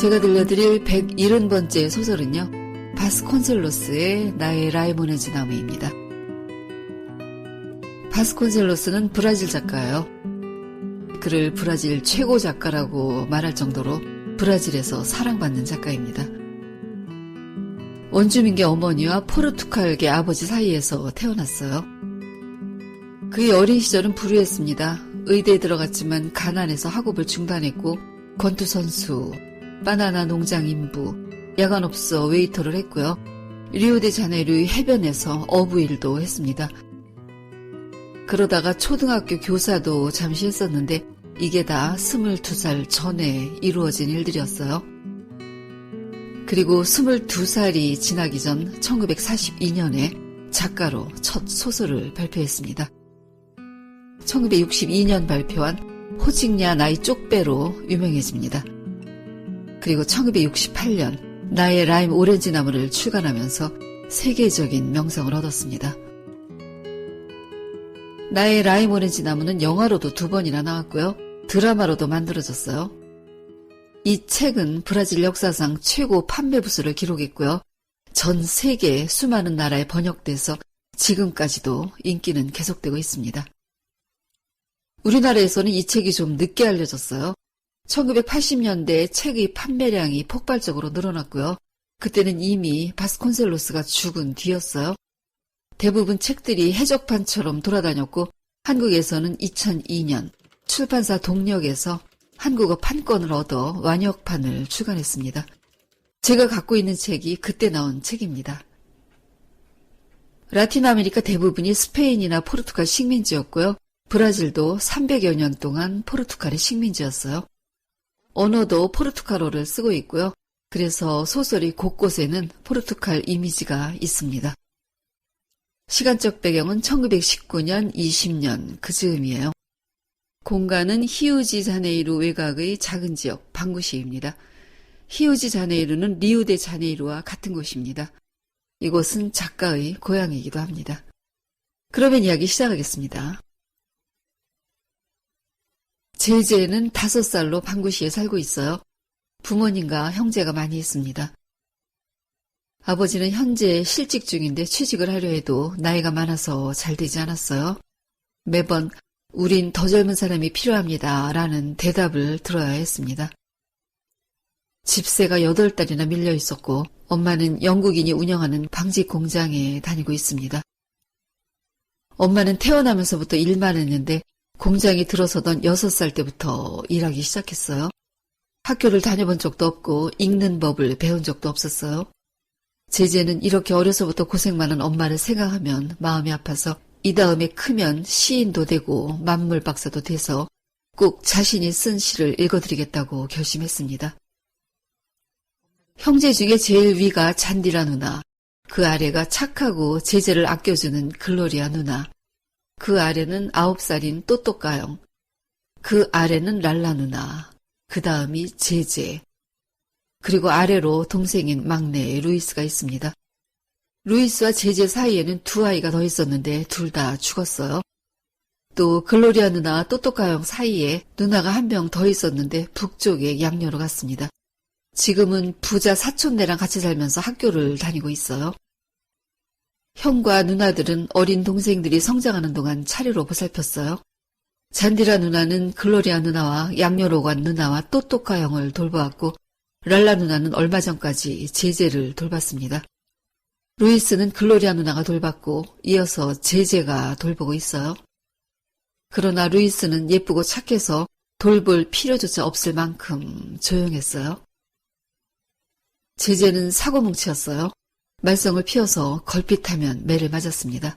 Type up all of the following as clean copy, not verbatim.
제가 들려드릴 170번째 소설은요, 바스콘셀로스의 나의 라이모네즈 나무입니다. 바스콘셀로스는 브라질 작가예요. 그를 브라질 최고 작가라고 말할 정도로 브라질에서 사랑받는 작가입니다. 원주민계 어머니와 포르투갈계 아버지 사이에서 태어났어요. 그의 어린 시절은 불우했습니다. 의대에 들어갔지만 가난해서 학업을 중단했고 권투 선수, 바나나 농장 인부, 야간업소 웨이터를 했고요. 리우데자네이루의 해변에서 어부일도 했습니다. 그러다가 초등학교 교사도 잠시 했었는데 이게 다 22살 전에 이루어진 일들이었어요. 그리고 22살이 지나기 전 1942년에 작가로 첫 소설을 발표했습니다. 1962년 발표한 호직냐 나의 쪽배로 유명해집니다. 그리고 1968년 나의 라임 오렌지 나무를 출간하면서 세계적인 명성을 얻었습니다. 나의 라임 오렌지 나무는 영화로도 2번이나 나왔고요. 드라마로도 만들어졌어요. 이 책은 브라질 역사상 최고 판매 부수를 기록했고요. 전 세계 수많은 나라에 번역돼서 지금까지도 인기는 계속되고 있습니다. 우리나라에서는 이 책이 좀 늦게 알려졌어요. 1980년대에 책의 판매량이 폭발적으로 늘어났고요. 그때는 이미 바스콘셀로스가 죽은 뒤였어요. 대부분 책들이 해적판처럼 돌아다녔고 한국에서는 2002년 출판사 동력에서 한국어 판권을 얻어 완역판을 출간했습니다. 제가 갖고 있는 책이 그때 나온 책입니다. 라틴 아메리카 대부분이 스페인이나 포르투갈 식민지였고요. 브라질도 300여 년 동안 포르투갈의 식민지였어요. 언어도 포르투갈어를 쓰고 있고요. 그래서 소설이 곳곳에는 포르투갈 이미지가 있습니다. 시간적 배경은 1919년, 20년 그 즈음이에요. 공간은 히우지자네이루 외곽의 작은 지역 방구시입니다. 히우지자네이루는 리우데자네이루와 같은 곳입니다. 이곳은 작가의 고향이기도 합니다. 그러면 이야기 시작하겠습니다. 제제는 5살로 방구시에 살고 있어요. 부모님과 형제가 많이 있습니다. 아버지는 현재 실직 중인데 취직을 하려 해도 나이가 많아서 잘 되지 않았어요. 매번 우린 더 젊은 사람이 필요합니다 라는 대답을 들어야 했습니다. 집세가 8달이나 밀려 있었고 엄마는 영국인이 운영하는 방직 공장에 다니고 있습니다. 엄마는 태어나면서부터 일만 했는데 공장이 들어서던 6살 때부터 일하기 시작했어요. 학교를 다녀본 적도 없고 읽는 법을 배운 적도 없었어요. 제제는 이렇게 어려서부터 고생 많은 엄마를 생각하면 마음이 아파서 이 다음에 크면 시인도 되고 만물 박사도 돼서 꼭 자신이 쓴 시를 읽어드리겠다고 결심했습니다. 형제 중에 제일 위가 잔디라 누나, 그 아래가 착하고 제제를 아껴주는 글로리아 누나, 그 아래는 9살인 또또까영, 그 아래는 랄라 누나, 그 다음이 제제, 그리고 아래로 동생인 막내 루이스가 있습니다. 루이스와 제제 사이에는 2아이가 더 있었는데 둘 다 죽었어요. 또 글로리아 누나와 또또까영 사이에 누나가 1명 더 있었는데 북쪽에 양녀로 갔습니다. 지금은 부자 사촌네랑 같이 살면서 학교를 다니고 있어요. 형과 누나들은 어린 동생들이 성장하는 동안 차례로 보살폈어요. 잔디라 누나는 글로리아 누나와 양녀로 간 누나와 또또까영을 돌보았고 랄라 누나는 얼마 전까지 제제를 돌봤습니다. 루이스는 글로리아 누나가 돌봤고 이어서 제제가 돌보고 있어요. 그러나 루이스는 예쁘고 착해서 돌볼 필요조차 없을 만큼 조용했어요. 제제는 사고뭉치였어요. 말썽을 피워서 걸핏하면 매를 맞았습니다.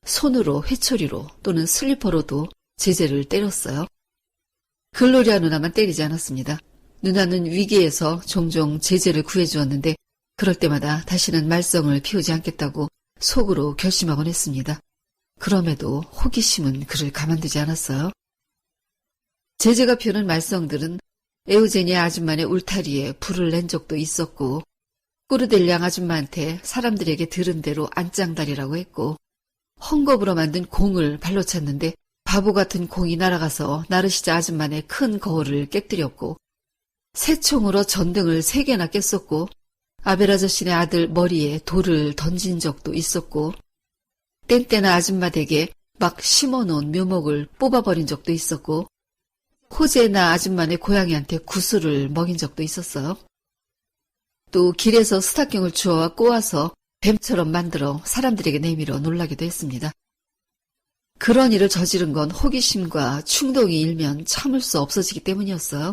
손으로 회초리로 또는 슬리퍼로도 제제를 때렸어요. 글로리아 누나만 때리지 않았습니다. 누나는 위기에서 종종 제제를 구해주었는데 그럴 때마다 다시는 말썽을 피우지 않겠다고 속으로 결심하곤 했습니다. 그럼에도 호기심은 그를 가만두지 않았어요. 제제가 피우는 말썽들은 에우제니아 아줌마네 울타리에 불을 낸 적도 있었고 꾸르델량 아줌마한테 사람들에게 들은 대로 안짱다리라고 했고 헝겊으로 만든 공을 발로 찼는데 바보 같은 공이 날아가서 나르시자 아줌마네 큰 거울을 깨뜨렸고 새총으로 전등을 3개나 깼었고 아벨 아저씨네 아들 머리에 돌을 던진 적도 있었고 땡땡아 아줌마 댁에 막 심어놓은 묘목을 뽑아버린 적도 있었고 호제나 아줌마네 고양이한테 구슬을 먹인 적도 있었어요. 또 길에서 스타킹을 주워와 꼬아서 뱀처럼 만들어 사람들에게 내밀어 놀라기도 했습니다. 그런 일을 저지른 건 호기심과 충동이 일면 참을 수 없어지기 때문이었어요.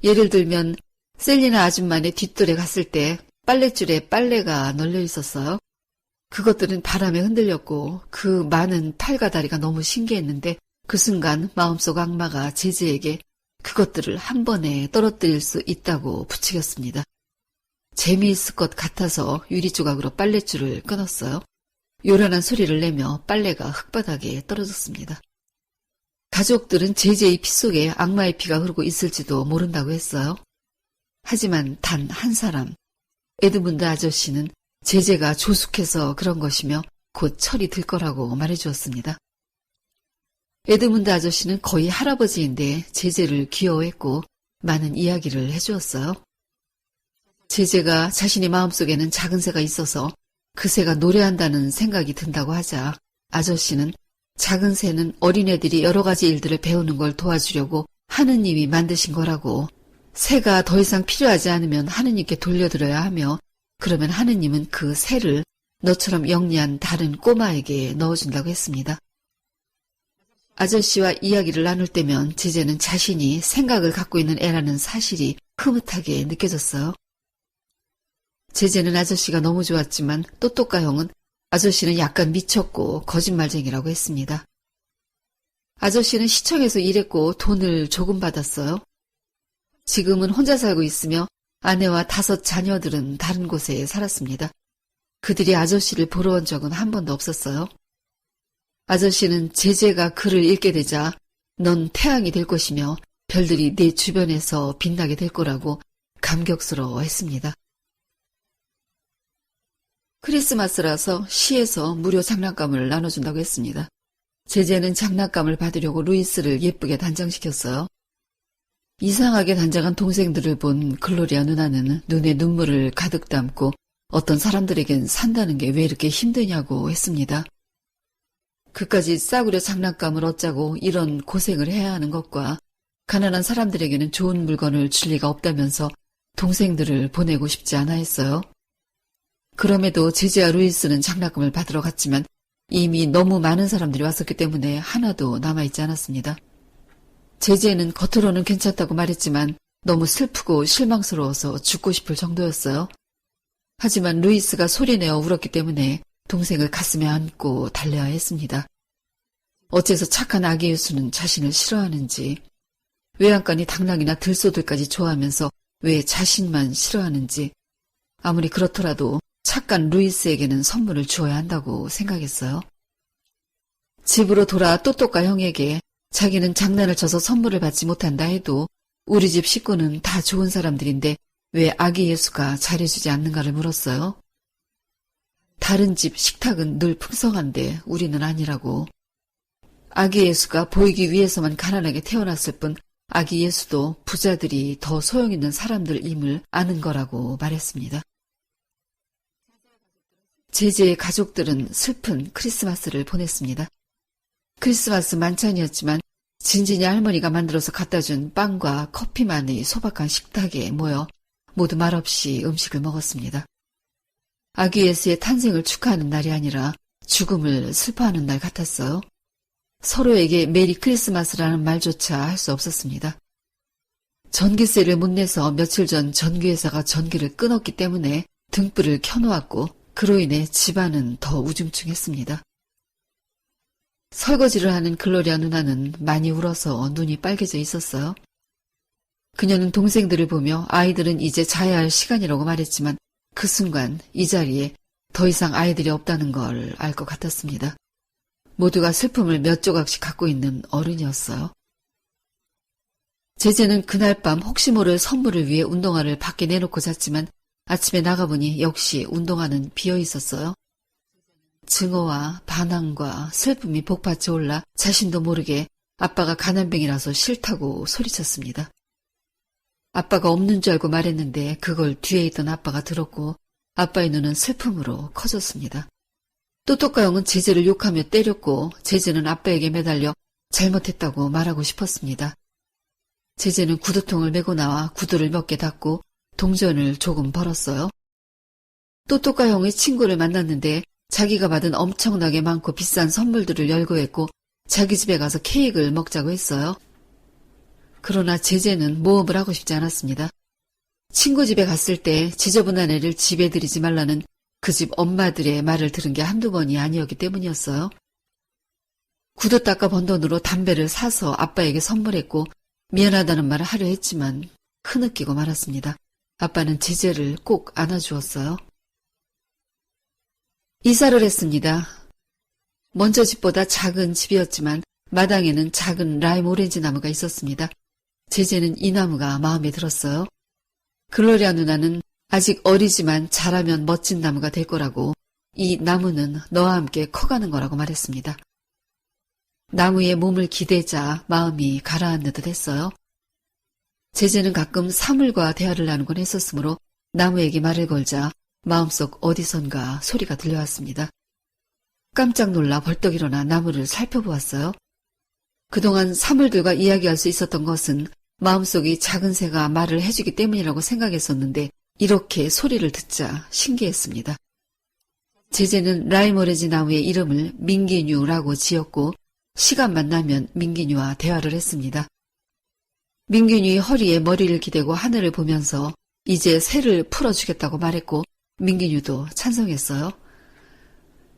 예를 들면 셀리나 아줌마네 뒷뜰에 갔을 때 빨랫줄에 빨래가 널려 있었어요. 그것들은 바람에 흔들렸고 그 많은 팔과 다리가 너무 신기했는데 그 순간 마음속 악마가 제재에게 그것들을 한 번에 떨어뜨릴 수 있다고 부추겼습니다. 재미있을 것 같아서 유리조각으로 빨랫줄을 끊었어요. 요란한 소리를 내며 빨래가 흙바닥에 떨어졌습니다. 가족들은 제재의 피 속에 악마의 피가 흐르고 있을지도 모른다고 했어요. 하지만 단 한 사람, 에드문드 아저씨는 제재가 조숙해서 그런 것이며 곧 철이 들 거라고 말해주었습니다. 에드문드 아저씨는 거의 할아버지인데 제재를 귀여워했고 많은 이야기를 해주었어요. 제재가 자신의 마음속에는 작은 새가 있어서 그 새가 노래한다는 생각이 든다고 하자 아저씨는 작은 새는 어린애들이 여러 가지 일들을 배우는 걸 도와주려고 하느님이 만드신 거라고 새가 더 이상 필요하지 않으면 하느님께 돌려드려야 하며 그러면 하느님은 그 새를 너처럼 영리한 다른 꼬마에게 넣어준다고 했습니다. 아저씨와 이야기를 나눌 때면 제재는 자신이 생각을 갖고 있는 애라는 사실이 흐뭇하게 느껴졌어요. 제재는 아저씨가 너무 좋았지만 또또까 형은 아저씨는 약간 미쳤고 거짓말쟁이라고 했습니다. 아저씨는 시청에서 일했고 돈을 조금 받았어요. 지금은 혼자 살고 있으며 아내와 5 자녀들은 다른 곳에 살았습니다. 그들이 아저씨를 보러 온 적은 한 번도 없었어요. 아저씨는 제재가 글을 읽게 되자 넌 태양이 될 것이며 별들이 내 주변에서 빛나게 될 거라고 감격스러워했습니다. 크리스마스라서 시에서 무료 장난감을 나눠준다고 했습니다. 제재는 장난감을 받으려고 루이스를 예쁘게 단장시켰어요. 이상하게 단장한 동생들을 본 글로리아 누나는 눈에 눈물을 가득 담고 어떤 사람들에겐 산다는 게 왜 이렇게 힘드냐고 했습니다. 그까지 싸구려 장난감을 얻자고 이런 고생을 해야 하는 것과 가난한 사람들에게는 좋은 물건을 줄 리가 없다면서 동생들을 보내고 싶지 않아 했어요. 그럼에도 제재와 루이스는 장난감을 받으러 갔지만 이미 너무 많은 사람들이 왔었기 때문에 하나도 남아있지 않았습니다. 제재는 겉으로는 괜찮다고 말했지만 너무 슬프고 실망스러워서 죽고 싶을 정도였어요. 하지만 루이스가 소리내어 울었기 때문에 동생을 가슴에 안고 달래야 했습니다. 어째서 착한 아기 예수는 자신을 싫어하는지, 외양간이 당나귀나 들소들까지 좋아하면서 왜 자신만 싫어하는지, 아무리 그렇더라도 착한 루이스에게는 선물을 주어야 한다고 생각했어요. 집으로 돌아 또또까 형에게 자기는 장난을 쳐서 선물을 받지 못한다 해도 우리 집 식구는 다 좋은 사람들인데 왜 아기 예수가 잘해주지 않는가를 물었어요. 다른 집 식탁은 늘 풍성한데 우리는 아니라고. 아기 예수가 보이기 위해서만 가난하게 태어났을 뿐 아기 예수도 부자들이 더 소용있는 사람들임을 아는 거라고 말했습니다. 제재의 가족들은 슬픈 크리스마스를 보냈습니다. 크리스마스 만찬이었지만 진진이 할머니가 만들어서 갖다준 빵과 커피만이 소박한 식탁에 모여 모두 말없이 음식을 먹었습니다. 아기 예수의 탄생을 축하하는 날이 아니라 죽음을 슬퍼하는 날 같았어요. 서로에게 메리 크리스마스라는 말조차 할 수 없었습니다. 전기세를 못 내서 며칠 전 전기회사가 전기를 끊었기 때문에 등불을 켜놓았고 그로 인해 집안은 더 우중충했습니다. 설거지를 하는 글로리아 누나는 많이 울어서 눈이 빨개져 있었어요. 그녀는 동생들을 보며 아이들은 이제 자야 할 시간이라고 말했지만 그 순간 이 자리에 더 이상 아이들이 없다는 걸 알 것 같았습니다. 모두가 슬픔을 몇 조각씩 갖고 있는 어른이었어요. 제재는 그날 밤 혹시 모를 선물을 위해 운동화를 밖에 내놓고 잤지만 아침에 나가보니 역시 운동화는 비어 있었어요. 증오와 반항과 슬픔이 복받쳐 올라 자신도 모르게 아빠가 가난뱅이라서 싫다고 소리쳤습니다. 아빠가 없는 줄 알고 말했는데 그걸 뒤에 있던 아빠가 들었고 아빠의 눈은 슬픔으로 커졌습니다. 또또까 형은 제재를 욕하며 때렸고 제재는 아빠에게 매달려 잘못했다고 말하고 싶었습니다. 제재는 구두통을 메고 나와 구두를 몇 개 닦고 동전을 조금 벌었어요. 또또까 형의 친구를 만났는데 자기가 받은 엄청나게 많고 비싼 선물들을 열거했고 자기 집에 가서 케이크를 먹자고 했어요. 그러나 제재는 모험을 하고 싶지 않았습니다. 친구 집에 갔을 때 지저분한 애를 집에 들이지 말라는 그 집 엄마들의 말을 들은 게 한두 번이 아니었기 때문이었어요. 구두 닦아 번 돈으로 담배를 사서 아빠에게 선물했고 미안하다는 말을 하려 했지만 흐느끼고 말았습니다. 아빠는 제재를 꼭 안아주었어요. 이사를 했습니다. 먼저 집보다 작은 집이었지만 마당에는 작은 라임 오렌지 나무가 있었습니다. 제재는 이 나무가 마음에 들었어요. 글로리아 누나는 아직 어리지만 자라면 멋진 나무가 될 거라고 이 나무는 너와 함께 커가는 거라고 말했습니다. 나무에 몸을 기대자 마음이 가라앉는 듯 했어요. 제재는 가끔 사물과 대화를 나누곤 했었으므로 나무에게 말을 걸자 마음속 어디선가 소리가 들려왔습니다. 깜짝 놀라 벌떡 일어나 나무를 살펴보았어요. 그동안 사물들과 이야기할 수 있었던 것은 마음속이 작은 새가 말을 해주기 때문이라고 생각했었는데 이렇게 소리를 듣자 신기했습니다. 제재는 라임 오렌지 나무의 이름을 민기뉴라고 지었고 시간만 나면 민기뉴와 대화를 했습니다. 민기뉴의 허리에 머리를 기대고 하늘을 보면서 이제 새를 풀어주겠다고 말했고 민기뉴도 찬성했어요.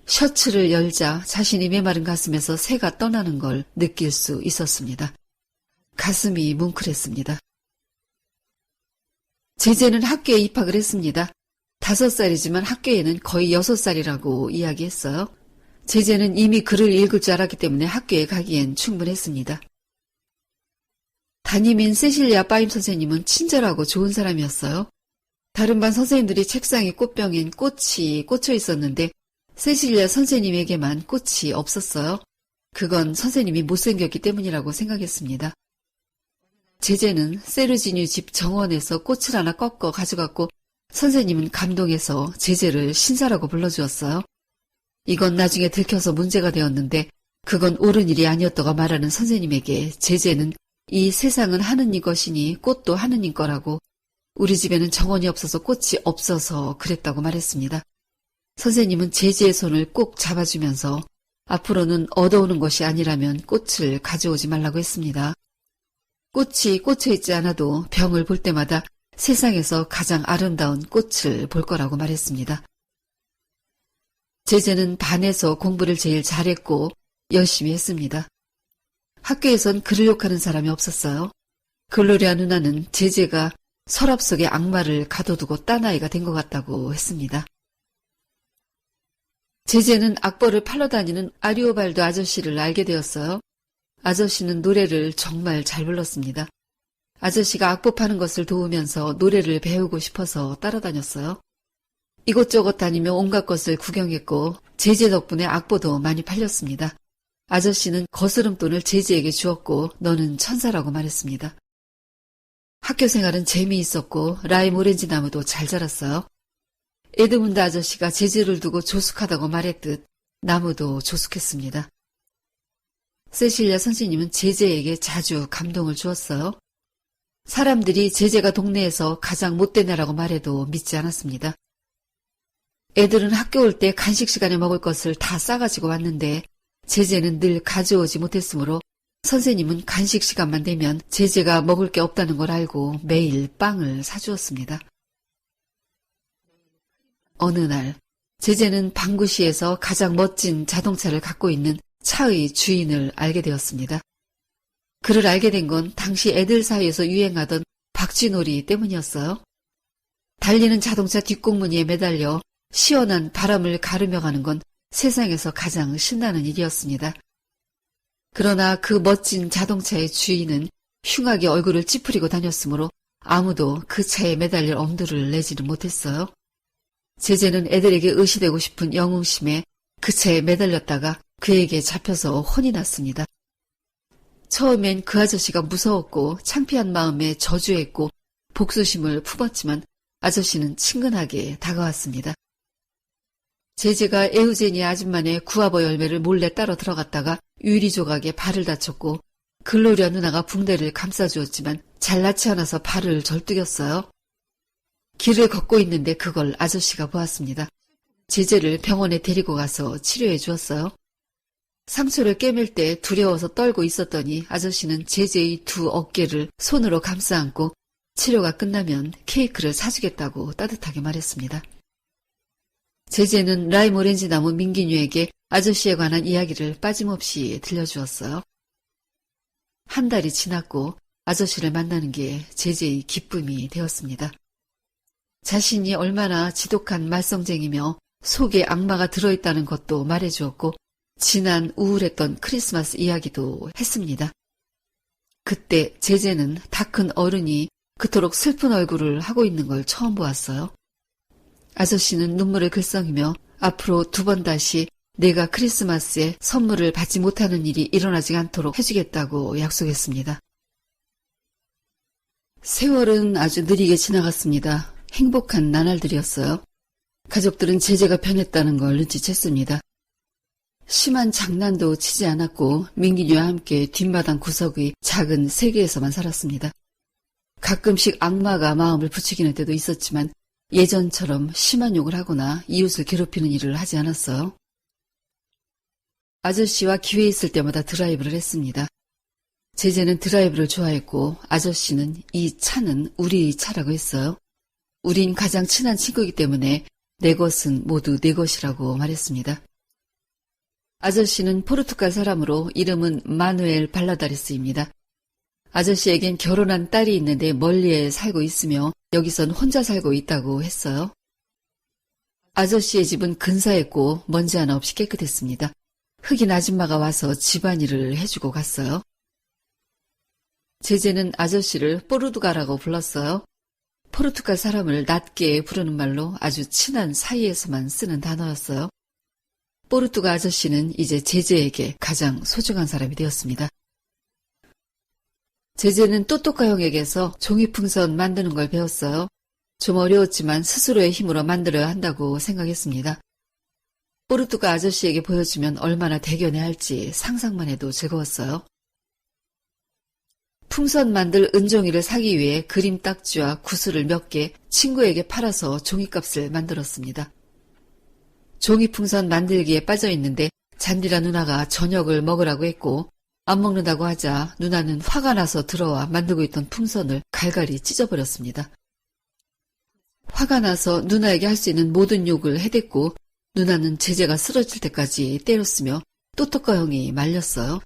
셔츠를 열자 자신이 메마른 가슴에서 새가 떠나는 걸 느낄 수 있었습니다. 가슴이 뭉클했습니다. 제재는 학교에 입학을 했습니다. 5살이지만 학교에는 거의 6살이라고 이야기했어요. 제재는 이미 글을 읽을 줄 알았기 때문에 학교에 가기엔 충분했습니다. 담임인 세실리아 빠임 선생님은 친절하고 좋은 사람이었어요. 다른 반 선생님들이 책상에 꽃병엔 꽃이 꽂혀 있었는데 세실리아 선생님에게만 꽃이 없었어요. 그건 선생님이 못생겼기 때문이라고 생각했습니다. 제재는 세르지뉴 집 정원에서 꽃을 하나 꺾어 가져갔고 선생님은 감동해서 제재를 신사라고 불러주었어요. 이건 나중에 들켜서 문제가 되었는데 그건 옳은 일이 아니었다고 말하는 선생님에게 제재는 이 세상은 하느님 것이니 꽃도 하느님 거라고 우리 집에는 정원이 없어서 꽃이 없어서 그랬다고 말했습니다. 선생님은 제재의 손을 꼭 잡아주면서 앞으로는 얻어오는 것이 아니라면 꽃을 가져오지 말라고 했습니다. 꽃이 꽂혀있지 않아도 병을 볼 때마다 세상에서 가장 아름다운 꽃을 볼 거라고 말했습니다. 제재는 반에서 공부를 제일 잘했고 열심히 했습니다. 학교에선 그를 욕하는 사람이 없었어요. 글로리아 누나는 제재가 서랍 속에 악마를 가둬두고 딴 아이가 된 것 같다고 했습니다. 제재는 악보를 팔러 다니는 아리오발도 아저씨를 알게 되었어요. 아저씨는 노래를 정말 잘 불렀습니다. 아저씨가 악보 파는 것을 도우면서 노래를 배우고 싶어서 따라다녔어요. 이곳저곳 다니며 온갖 것을 구경했고 제재 덕분에 악보도 많이 팔렸습니다. 아저씨는 거스름돈을 제재에게 주었고 너는 천사라고 말했습니다. 학교 생활은 재미있었고 라임 오렌지 나무도 잘 자랐어요. 에드문드 아저씨가 제재를 두고 조숙하다고 말했듯 나무도 조숙했습니다. 세실리아 선생님은 제재에게 자주 감동을 주었어요. 사람들이 제재가 동네에서 가장 못된 애라고 말해도 믿지 않았습니다. 애들은 학교 올 때 간식 시간에 먹을 것을 다 싸가지고 왔는데 제재는 늘 가져오지 못했으므로 선생님은 간식 시간만 되면 제재가 먹을 게 없다는 걸 알고 매일 빵을 사주었습니다. 어느 날 제재는 방구시에서 가장 멋진 자동차를 갖고 있는 차의 주인을 알게 되었습니다. 그를 알게 된 건 당시 애들 사이에서 유행하던 박쥐놀이 때문이었어요. 달리는 자동차 뒷공무니에 매달려 시원한 바람을 가르며 가는 건 세상에서 가장 신나는 일이었습니다. 그러나 그 멋진 자동차의 주인은 흉하게 얼굴을 찌푸리고 다녔으므로 아무도 그 차에 매달릴 엄두를 내지는 못했어요. 제재는 애들에게 의시되고 싶은 영웅심에 그 차에 매달렸다가 그에게 잡혀서 혼이 났습니다. 처음엔 그 아저씨가 무서웠고 창피한 마음에 저주했고 복수심을 품었지만 아저씨는 친근하게 다가왔습니다. 제제가 에우제니아 아줌마네 구아버 열매를 몰래 따러 들어갔다가 유리 조각에 발을 다쳤고 글로리아 누나가 붕대를 감싸주었지만 잘나치 않아서 발을 절뚝였어요. 길을 걷고 있는데 그걸 아저씨가 보았습니다. 제제를 병원에 데리고 가서 치료해 주었어요. 상처를 꿰맬 때 두려워서 떨고 있었더니 아저씨는 제제의 두 어깨를 손으로 감싸 안고 치료가 끝나면 케이크를 사주겠다고 따뜻하게 말했습니다. 제제는 라임 오렌지 나무 민기뉴에게 아저씨에 관한 이야기를 빠짐없이 들려주었어요. 한 달이 지났고 아저씨를 만나는 게 제제의 기쁨이 되었습니다. 자신이 얼마나 지독한 말썽쟁이며 속에 악마가 들어있다는 것도 말해주었고 지난 우울했던 크리스마스 이야기도 했습니다. 그때 제제는 다 큰 어른이 그토록 슬픈 얼굴을 하고 있는 걸 처음 보았어요. 아저씨는 눈물을 글썽이며 앞으로 2번 다시 내가 크리스마스에 선물을 받지 못하는 일이 일어나지 않도록 해주겠다고 약속했습니다. 세월은 아주 느리게 지나갔습니다. 행복한 나날들이었어요. 가족들은 제제가 변했다는 걸 눈치챘습니다. 심한 장난도 치지 않았고 민기뉴와 함께 뒷마당 구석의 작은 세계에서만 살았습니다. 가끔씩 악마가 마음을 부추기는 때도 있었지만 예전처럼 심한 욕을 하거나 이웃을 괴롭히는 일을 하지 않았어요. 아저씨와 기회 있을 때마다 드라이브를 했습니다. 제제는 드라이브를 좋아했고 아저씨는 이 차는 우리의 차라고 했어요. 우린 가장 친한 친구이기 때문에 내 것은 모두 내 것이라고 말했습니다. 아저씨는 포르투갈 사람으로 이름은 마누엘 발라다리스입니다. 아저씨에겐 결혼한 딸이 있는데 멀리에 살고 있으며 여기선 혼자 살고 있다고 했어요. 아저씨의 집은 근사했고 먼지 하나 없이 깨끗했습니다. 흑인 아줌마가 와서 집안일을 해주고 갔어요. 제제는 아저씨를 포르투갈이라고 불렀어요. 포르투갈 사람을 낮게 부르는 말로 아주 친한 사이에서만 쓰는 단어였어요. 포르투갈 아저씨는 이제 제제에게 가장 소중한 사람이 되었습니다. 제제는 또또카 형에게서 종이풍선 만드는 걸 배웠어요. 좀 어려웠지만 스스로의 힘으로 만들어야 한다고 생각했습니다. 포르투갈 아저씨에게 보여주면 얼마나 대견해 할지 상상만 해도 즐거웠어요. 풍선 만들 은종이를 사기 위해 그림 딱지와 구슬을 몇 개 친구에게 팔아서 종이값을 만들었습니다. 종이풍선 만들기에 빠져있는데 잔디라 누나가 저녁을 먹으라고 했고 안 먹는다고 하자 누나는 화가 나서 들어와 만들고 있던 풍선을 갈갈이 찢어버렸습니다. 화가 나서 누나에게 할 수 있는 모든 욕을 해댔고 누나는 제제가 쓰러질 때까지 때렸으며 또또카 형이 말렸어요.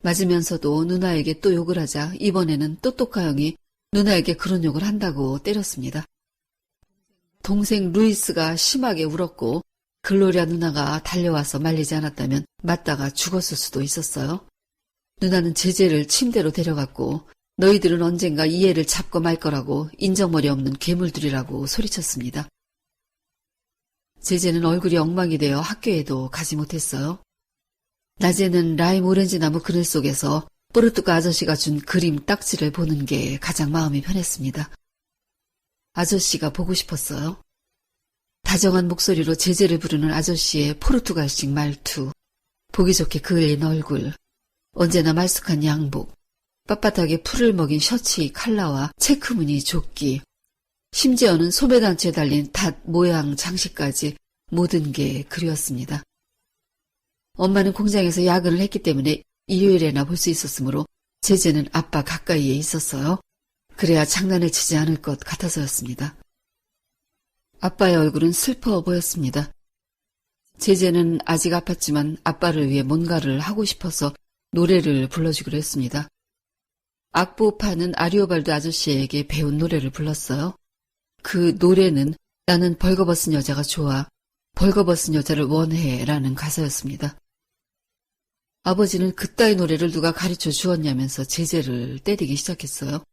맞으면서도 누나에게 또 욕을 하자 이번에는 또또카 형이 누나에게 그런 욕을 한다고 때렸습니다. 동생 루이스가 심하게 울었고 글로리아 누나가 달려와서 말리지 않았다면 맞다가 죽었을 수도 있었어요. 누나는 제제를 침대로 데려갔고 너희들은 언젠가 이 애를 잡고 말 거라고 인정머리 없는 괴물들이라고 소리쳤습니다. 제제는 얼굴이 엉망이 되어 학교에도 가지 못했어요. 낮에는 라임 오렌지 나무 그늘 속에서 포르투갈 아저씨가 준 그림 딱지를 보는 게 가장 마음이 편했습니다. 아저씨가 보고 싶었어요. 다정한 목소리로 제제를 부르는 아저씨의 포르투갈식 말투, 보기 좋게 그을린 얼굴, 언제나 말쑥한 양복, 빳빳하게 풀을 먹인 셔츠의 컬러와 체크무늬 조끼, 심지어는 소매단추에 달린 닷 모양 장식까지 모든 게 그리웠습니다. 엄마는 공장에서 야근을 했기 때문에 일요일에나 볼 수 있었으므로 제제는 아빠 가까이에 있었어요. 그래야 장난을 치지 않을 것 같아서였습니다. 아빠의 얼굴은 슬퍼 보였습니다. 제제는 아직 아팠지만 아빠를 위해 뭔가를 하고 싶어서 노래를 불러주기로 했습니다. 악보파는 아리오발드 아저씨에게 배운 노래를 불렀어요. 그 노래는 나는 벌거벗은 여자가 좋아, 벌거벗은 여자를 원해 라는 가사였습니다. 아버지는 그따위 노래를 누가 가르쳐 주었냐면서 제제를 때리기 시작했어요.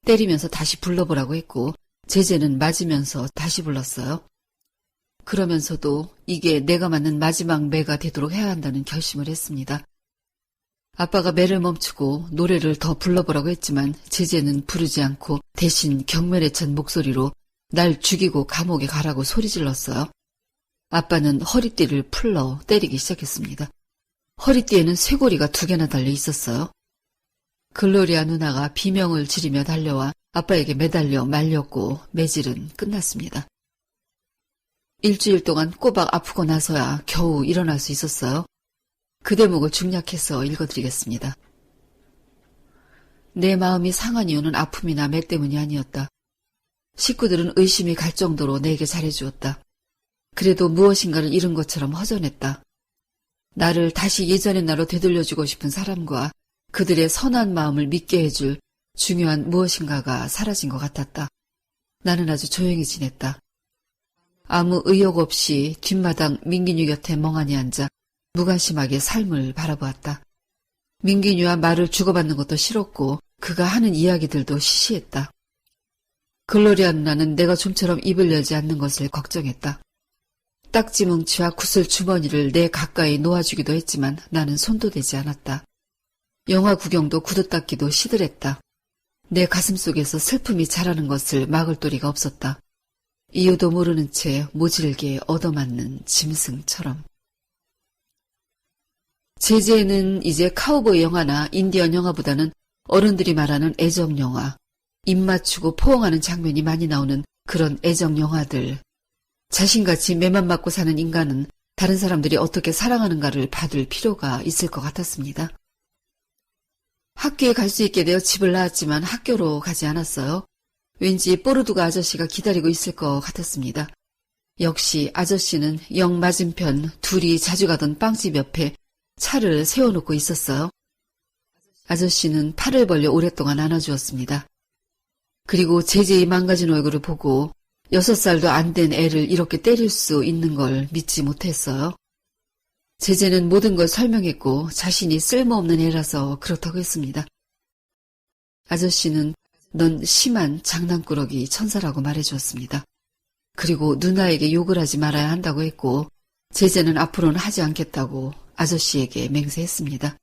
때리면서 다시 불러보라고 했고 제제는 맞으면서 다시 불렀어요. 그러면서도 이게 내가 맞는 마지막 매가 되도록 해야 한다는 결심을 했습니다. 아빠가 매를 멈추고 노래를 더 불러보라고 했지만 제재는 부르지 않고 대신 경멸에 찬 목소리로 날 죽이고 감옥에 가라고 소리질렀어요. 아빠는 허리띠를 풀러 때리기 시작했습니다. 허리띠에는 쇠고리가 2개나 달려 있었어요. 글로리아 누나가 비명을 지르며 달려와 아빠에게 매달려 말렸고 매질은 끝났습니다. 일주일 동안 꼬박 아프고 나서야 겨우 일어날 수 있었어요. 그 대목을 중략해서 읽어드리겠습니다. 내 마음이 상한 이유는 아픔이나 매 때문이 아니었다. 식구들은 의심이 갈 정도로 내게 잘해주었다. 그래도 무엇인가를 잃은 것처럼 허전했다. 나를 다시 예전의 나로 되돌려주고 싶은 사람과 그들의 선한 마음을 믿게 해줄 중요한 무엇인가가 사라진 것 같았다. 나는 아주 조용히 지냈다. 아무 의욕 없이 뒷마당 민기뉴 곁에 멍하니 앉아 무관심하게 삶을 바라보았다. 민기뉴와 말을 주고받는 것도 싫었고 그가 하는 이야기들도 시시했다. 글로리아 누나는 내가 좀처럼 입을 열지 않는 것을 걱정했다. 딱지뭉치와 구슬 주머니를 내 가까이 놓아주기도 했지만 나는 손도 대지 않았다. 영화 구경도 구두 닦기도 시들했다. 내 가슴속에서 슬픔이 자라는 것을 막을 도리가 없었다. 이유도 모르는 채 모질게 얻어맞는 짐승처럼. 제재는 이제 카우보이 영화나 인디언 영화보다는 어른들이 말하는 애정 영화, 입 맞추고 포옹하는 장면이 많이 나오는 그런 애정 영화들. 자신같이 매만 맞고 사는 인간은 다른 사람들이 어떻게 사랑하는가를 봐둘 필요가 있을 것 같았습니다. 학교에 갈 수 있게 되어 집을 나왔지만 학교로 가지 않았어요. 왠지 뽀르두가 아저씨가 기다리고 있을 것 같았습니다. 역시 아저씨는 영 맞은편 둘이 자주 가던 빵집 옆에 차를 세워놓고 있었어요. 아저씨는 팔을 벌려 오랫동안 안아주었습니다. 그리고 제재의 망가진 얼굴을 보고 6살도 안 된 애를 이렇게 때릴 수 있는 걸 믿지 못했어요. 제재는 모든 걸 설명했고 자신이 쓸모없는 애라서 그렇다고 했습니다. 아저씨는 넌 심한 장난꾸러기 천사라고 말해주었습니다. 그리고 누나에게 욕을 하지 말아야 한다고 했고 제재는 앞으로는 하지 않겠다고 아저씨에게 맹세했습니다.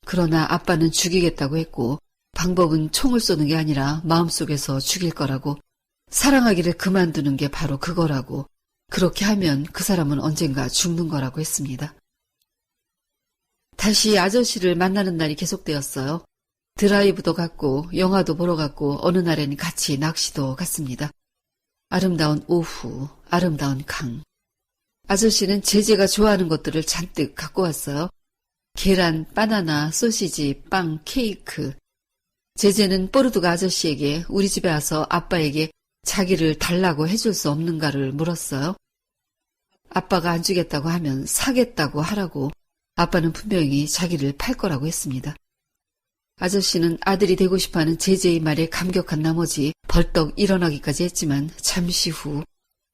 그러나 아빠는 죽이겠다고 했고 방법은 총을 쏘는 게 아니라 마음속에서 죽일 거라고, 사랑하기를 그만두는 게 바로 그거라고, 그렇게 하면 그 사람은 언젠가 죽는 거라고 했습니다. 다시 아저씨를 만나는 날이 계속되었어요. 드라이브도 갔고 영화도 보러 갔고 어느 날엔 같이 낚시도 갔습니다. 아름다운 오후, 아름다운 강. 아저씨는 제재가 좋아하는 것들을 잔뜩 갖고 왔어요. 계란, 바나나, 소시지, 빵, 케이크. 제재는 뽀르두가 아저씨에게 우리 집에 와서 아빠에게 자기를 달라고 해줄 수 없는가를 물었어요. 아빠가 안 주겠다고 하면 사겠다고 하라고. 아빠는 분명히 자기를 팔 거라고 했습니다. 아저씨는 아들이 되고 싶어하는 제재의 말에 감격한 나머지 벌떡 일어나기까지 했지만 잠시 후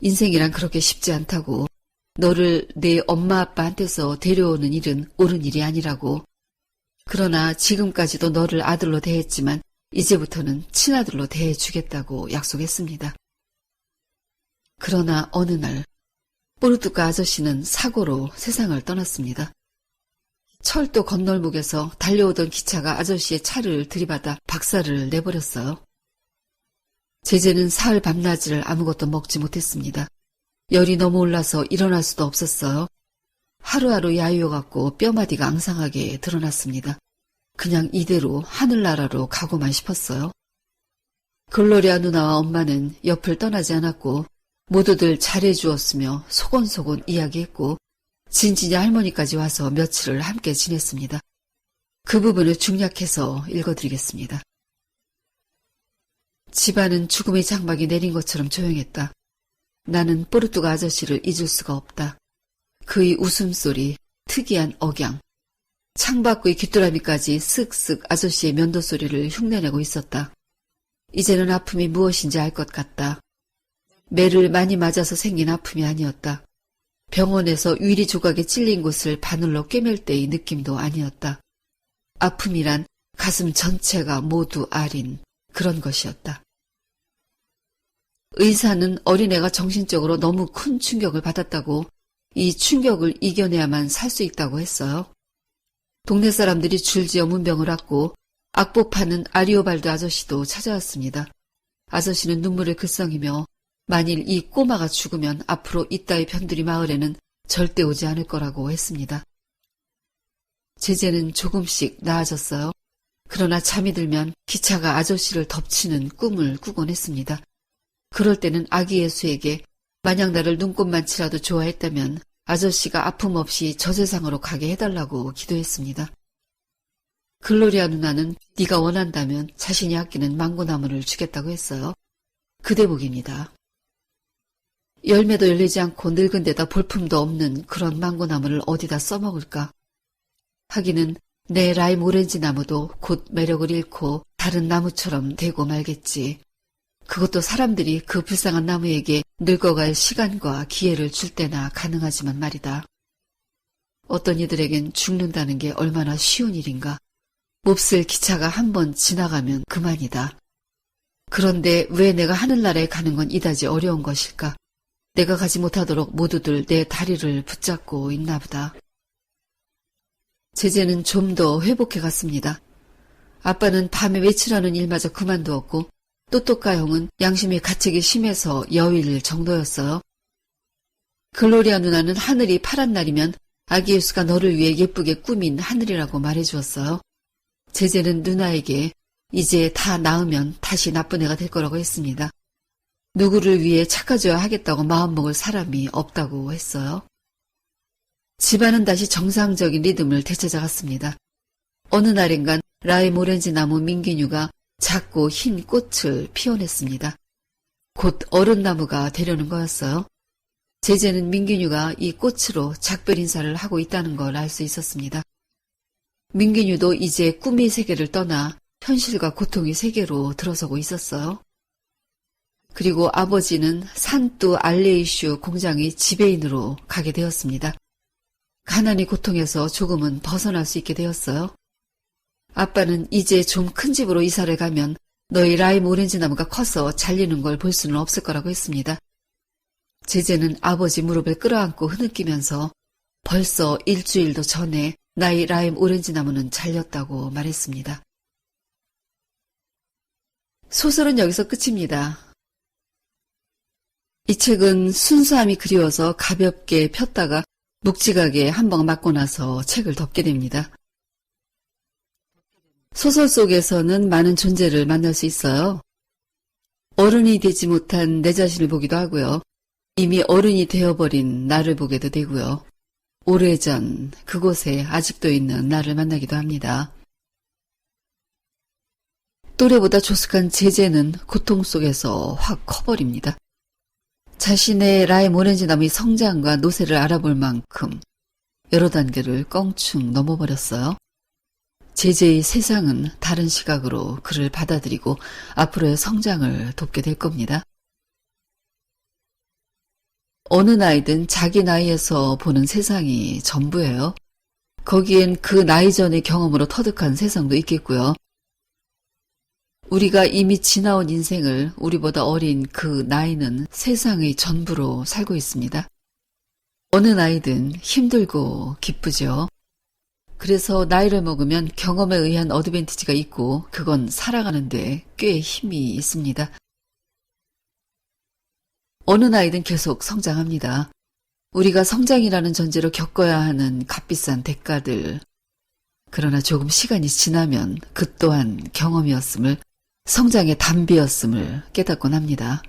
인생이란 그렇게 쉽지 않다고, 너를 내 엄마 아빠한테서 데려오는 일은 옳은 일이 아니라고, 그러나 지금까지도 너를 아들로 대했지만 이제부터는 친아들로 대해주겠다고 약속했습니다. 그러나 어느 날 뽀르뚜가 아저씨는 사고로 세상을 떠났습니다. 철도 건널목에서 달려오던 기차가 아저씨의 차를 들이받아 박살을 내버렸어요. 제재는 사흘 밤낮을 아무것도 먹지 못했습니다. 열이 너무 올라서 일어날 수도 없었어요. 하루하루 야유어갖고 뼈마디가 앙상하게 드러났습니다. 그냥 이대로 하늘나라로 가고만 싶었어요. 글로리아 누나와 엄마는 옆을 떠나지 않았고 모두들 잘해주었으며 소곤소곤 이야기했고 진진이 할머니까지 와서 며칠을 함께 지냈습니다. 그 부분을 중략해서 읽어드리겠습니다. 집안은 죽음의 장막이 내린 것처럼 조용했다. 나는 뽀르뚜가 아저씨를 잊을 수가 없다. 그의 웃음소리, 특이한 억양, 창밖의 귀뚜라미까지 쓱쓱 아저씨의 면도소리를 흉내내고 있었다. 이제는 아픔이 무엇인지 알 것 같다. 매를 많이 맞아서 생긴 아픔이 아니었다. 병원에서 유리 조각에 찔린 곳을 바늘로 꿰맬 때의 느낌도 아니었다. 아픔이란 가슴 전체가 모두 아린 그런 것이었다. 의사는 어린애가 정신적으로 너무 큰 충격을 받았다고, 이 충격을 이겨내야만 살 수 있다고 했어요. 동네 사람들이 줄지어 문병을 았고 악보 파는 아리오발드 아저씨도 찾아왔습니다. 아저씨는 눈물을 글썽이며 만일 이 꼬마가 죽으면 앞으로 이따위 변두리 마을에는 절대 오지 않을 거라고 했습니다. 제재는 조금씩 나아졌어요. 그러나 잠이 들면 기차가 아저씨를 덮치는 꿈을 꾸곤 했습니다. 그럴 때는 아기 예수에게 만약 나를 눈곱만치라도 좋아했다면 아저씨가 아픔 없이 저 세상으로 가게 해달라고 기도했습니다. 글로리아 누나는 네가 원한다면 자신이 아끼는 망고나무를 주겠다고 했어요. 그 대목입니다. 열매도 열리지 않고 늙은 데다 볼품도 없는 그런 망고나무를 어디다 써먹을까? 하기는 내 라임 오렌지 나무도 곧 매력을 잃고 다른 나무처럼 되고 말겠지. 그것도 사람들이 그 불쌍한 나무에게 늙어갈 시간과 기회를 줄 때나 가능하지만 말이다. 어떤 이들에겐 죽는다는 게 얼마나 쉬운 일인가. 몹쓸 기차가 한 번 지나가면 그만이다. 그런데 왜 내가 하늘나라에 가는 건 이다지 어려운 것일까? 내가 가지 못하도록 모두들 내 다리를 붙잡고 있나 보다. 제재는 좀 더 회복해 갔습니다. 아빠는 밤에 외출하는 일마저 그만두었고 또또까 형은 양심의 가책이 심해서 여일 정도였어요. 글로리아 누나는 하늘이 파란 날이면 아기 예수가 너를 위해 예쁘게 꾸민 하늘이라고 말해주었어요. 제재는 누나에게 이제 다 나으면 다시 나쁜 애가 될 거라고 했습니다. 누구를 위해 착해져야 하겠다고 마음먹을 사람이 없다고 했어요. 집안은 다시 정상적인 리듬을 되찾아갔습니다. 어느 날인간 라임 오렌지 나무 민기뉴가 작고 흰 꽃을 피워냈습니다. 곧 어른나무가 되려는 거였어요. 제재는 민기뉴가 이 꽃으로 작별 인사를 하고 있다는 걸 알 수 있었습니다. 민기뉴도 이제 꿈의 세계를 떠나 현실과 고통의 세계로 들어서고 있었어요. 그리고 아버지는 산뚜 알레이슈 공장의 지배인으로 가게 되었습니다. 가난의 고통에서 조금은 벗어날 수 있게 되었어요. 아빠는 이제 좀 큰 집으로 이사를 가면 너희 라임 오렌지 나무가 커서 잘리는 걸 볼 수는 없을 거라고 했습니다. 제재는 아버지 무릎을 끌어안고 흐느끼면서 벌써 일주일도 전에 나의 라임 오렌지 나무는 잘렸다고 말했습니다. 소설은 여기서 끝입니다. 이 책은 순수함이 그리워서 가볍게 폈다가 묵직하게 한 방 맞고 나서 책을 덮게 됩니다. 소설 속에서는 많은 존재를 만날 수 있어요. 어른이 되지 못한 내 자신을 보기도 하고요. 이미 어른이 되어버린 나를 보게도 되고요. 오래전 그곳에 아직도 있는 나를 만나기도 합니다. 또래보다 조숙한 제재는 고통 속에서 확 커버립니다. 자신의 라임 오렌지 나무의 성장과 노세를 알아볼 만큼 여러 단계를 껑충 넘어버렸어요. 제재의 세상은 다른 시각으로 그를 받아들이고 앞으로의 성장을 돕게 될 겁니다. 어느 나이든 자기 나이에서 보는 세상이 전부예요. 거기엔 그 나이 전의 경험으로 터득한 세상도 있겠고요. 우리가 이미 지나온 인생을 우리보다 어린 그 나이는 세상의 전부로 살고 있습니다. 어느 나이든 힘들고 기쁘죠. 그래서 나이를 먹으면 경험에 의한 어드밴티지가 있고 그건 살아가는데 꽤 힘이 있습니다. 어느 나이든 계속 성장합니다. 우리가 성장이라는 전제로 겪어야 하는 값비싼 대가들. 그러나 조금 시간이 지나면 그 또한 경험이었음을, 성장의 담비였음을 깨닫곤 합니다.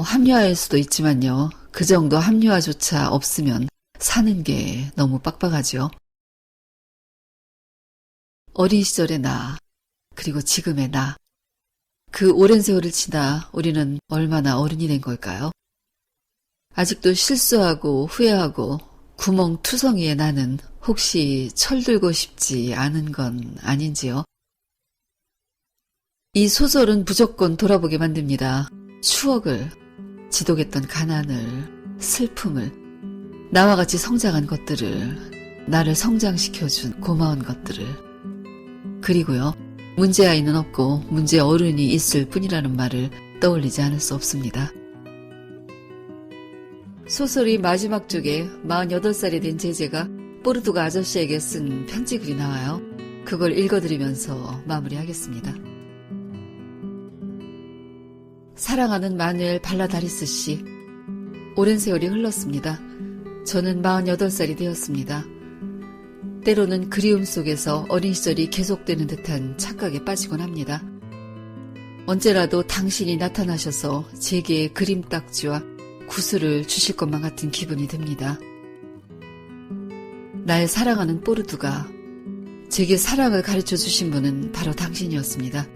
합리화일 수도 있지만요. 그 정도 합리화조차 없으면 사는 게 너무 빡빡하죠. 어린 시절의 나, 그리고 지금의 나. 그 오랜 세월을 지나 우리는 얼마나 어른이 된 걸까요? 아직도 실수하고 후회하고 구멍투성이의 나는 혹시 철들고 싶지 않은 건 아닌지요? 이 소설은 무조건 돌아보게 만듭니다. 추억을, 지독했던 가난을, 슬픔을, 나와 같이 성장한 것들을, 나를 성장시켜준 고마운 것들을, 그리고요, 문제아이는 없고 문제 어른이 있을 뿐이라는 말을 떠올리지 않을 수 없습니다. 소설의 마지막 쪽에 48살이 된 제재가 포르투가 아저씨에게 쓴 편지글이 나와요. 그걸 읽어드리면서 마무리하겠습니다. 사랑하는 마누엘 발라다리스 씨, 오랜 세월이 흘렀습니다. 저는 48살이 되었습니다. 때로는 그리움 속에서 어린 시절이 계속되는 듯한 착각에 빠지곤 합니다. 언제라도 당신이 나타나셔서 제게 그림 딱지와 구슬을 주실 것만 같은 기분이 듭니다. 나의 사랑하는 포르투가, 제게 사랑을 가르쳐 주신 분은 바로 당신이었습니다.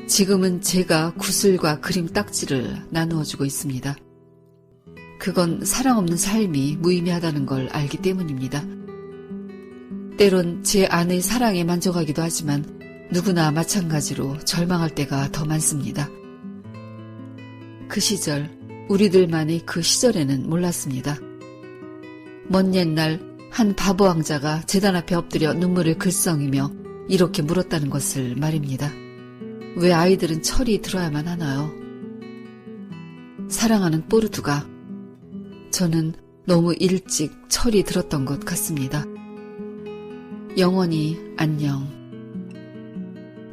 지금은 제가 구슬과 그림 딱지를 나누어주고 있습니다. 그건 사랑 없는 삶이 무의미하다는 걸 알기 때문입니다. 때론 제 아내의 사랑에 만족하기도 하지만 누구나 마찬가지로 절망할 때가 더 많습니다. 그 시절, 우리들만의 그 시절에는 몰랐습니다. 먼 옛날 한 바보 왕자가 제단 앞에 엎드려 눈물을 글썽이며 이렇게 물었다는 것을 말입니다. 왜 아이들은 철이 들어야만 하나요? 사랑하는 포르투가, 저는 너무 일찍 철이 들었던 것 같습니다. 영원히 안녕.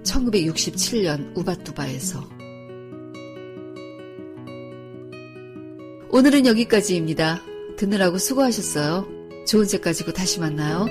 1967년 우바투바에서. 오늘은 여기까지입니다. 듣느라고 수고하셨어요. 좋은 책 가지고 다시 만나요.